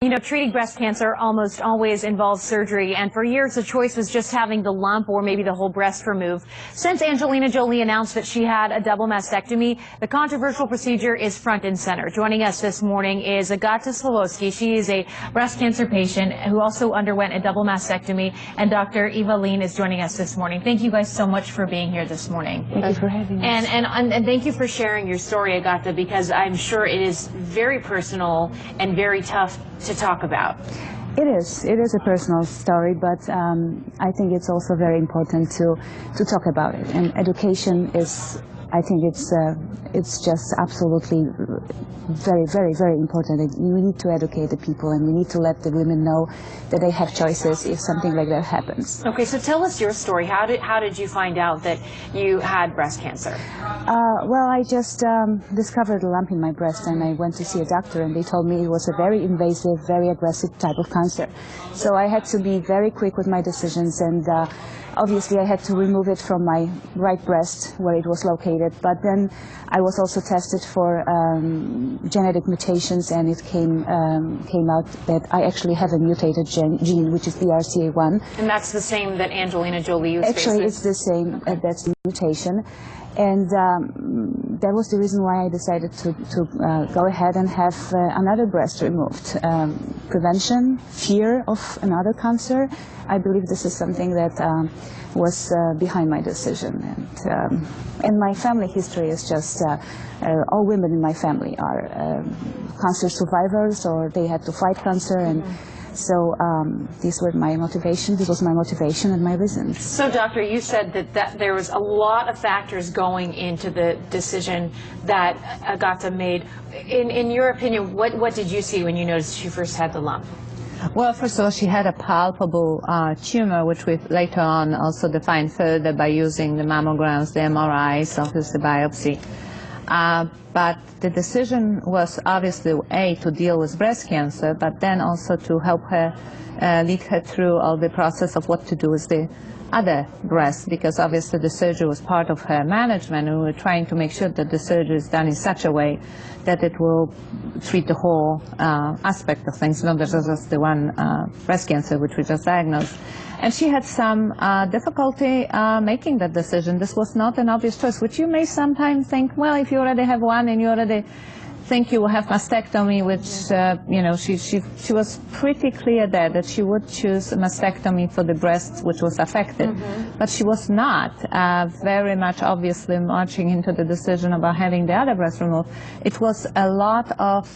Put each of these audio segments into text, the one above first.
You know, treating breast cancer almost always involves surgery, and for years the choice was just having the lump or maybe the whole breast removed. Since Angelina Jolie announced that she had a double mastectomy, the controversial procedure is front and center. Joining us this morning is Agata Slavoski. She is a breast cancer patient who also underwent a double mastectomy, and Dr. Eva Lean is joining us this morning. Thank you guys so much for being here this morning. Thank you for having us. And thank you for sharing your story, Agata, because I'm sure it is very personal and very tough to talk about. It is a personal story, but I think it's also very important to talk about it. And education is, I think it's just absolutely very, very, very important. We need to educate the people, and we need to let the women know that they have choices if something like that happens. Okay, so tell us your story. How did you find out that you had breast cancer? Well, I just discovered a lump in my breast, and I went to see a doctor, and they told me it was a very invasive, very aggressive type of cancer. So I had to be very quick with my decisions, and obviously I had to remove it from my right breast where it was located. But then I was also tested for genetic mutations, and it came out that I actually have a mutated gene, which is BRCA1. And that's the same that Angelina Jolie was Actually, it's the same. That's the mutation. And that was the reason why I decided to go ahead and have another breast removed. Prevention, fear of another cancer, I believe this is something that was behind my decision. And my family history is just, all women in my family are cancer survivors, or they had to fight cancer. And so this was my motivation and my reasons. So, Doctor, you said that there was a lot of factors going into the decision that Agata made. In your opinion, what did you see when you noticed she first had the lump? Well, first of all, she had a palpable tumor, which we later on also defined further by using the mammograms, the MRIs, obviously biopsy. But the decision was obviously, A, to deal with breast cancer, but then also to help her, lead her through all the process of what to do with the other breast, because obviously the surgery was part of her management, and we were trying to make sure that the surgery is done in such a way that it will treat the whole aspect of things, not just the one breast cancer which we just diagnosed. And she had some difficulty making that decision. This was not an obvious choice, which you may sometimes think, well, if you already have one and you already think you will have mastectomy, which, you know, she was pretty clear there that she would choose a mastectomy for the breast which was affected. But she was not very much obviously marching into the decision about having the other breast removed. It was a lot of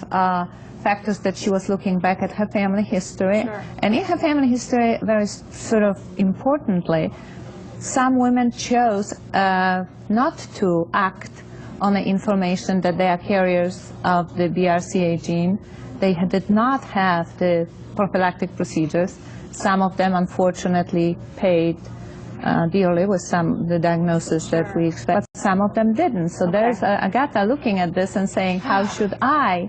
factors that she was looking back at her family history. Sure. And in her family history, very sort of importantly, some women chose not to act on the information that they are carriers of the BRCA gene. They did not have the prophylactic procedures. Some of them, unfortunately, paid dearly with the diagnosis that we expect, but some of them didn't. So there's Agata looking at this and saying, how should I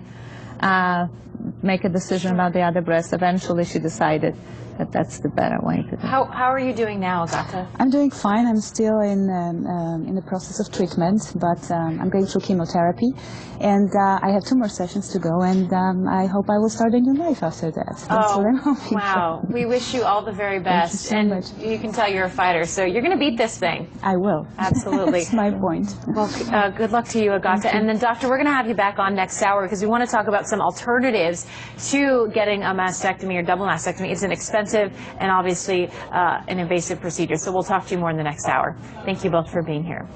make a decision about the other breast? Eventually she decided that that's the better way to do it. How are you doing now, Agata? I'm doing fine. I'm still in the process of treatment, but I'm going through chemotherapy, and I have 2 more sessions to go, and I hope I will start a new life after that. That's what I'm hoping wow. for. We wish you all the very best. Thank you so and much. You can tell you're a fighter, so you're going to beat this thing. I will. Absolutely. That's my point. Well, good luck to you, Agata. And then, Doctor, we're going to have you back on next hour because we want to talk about some alternatives to getting a mastectomy or double mastectomy. It's an expensive and obviously an invasive procedure. So we'll talk to you more in the next hour. Thank you both for being here.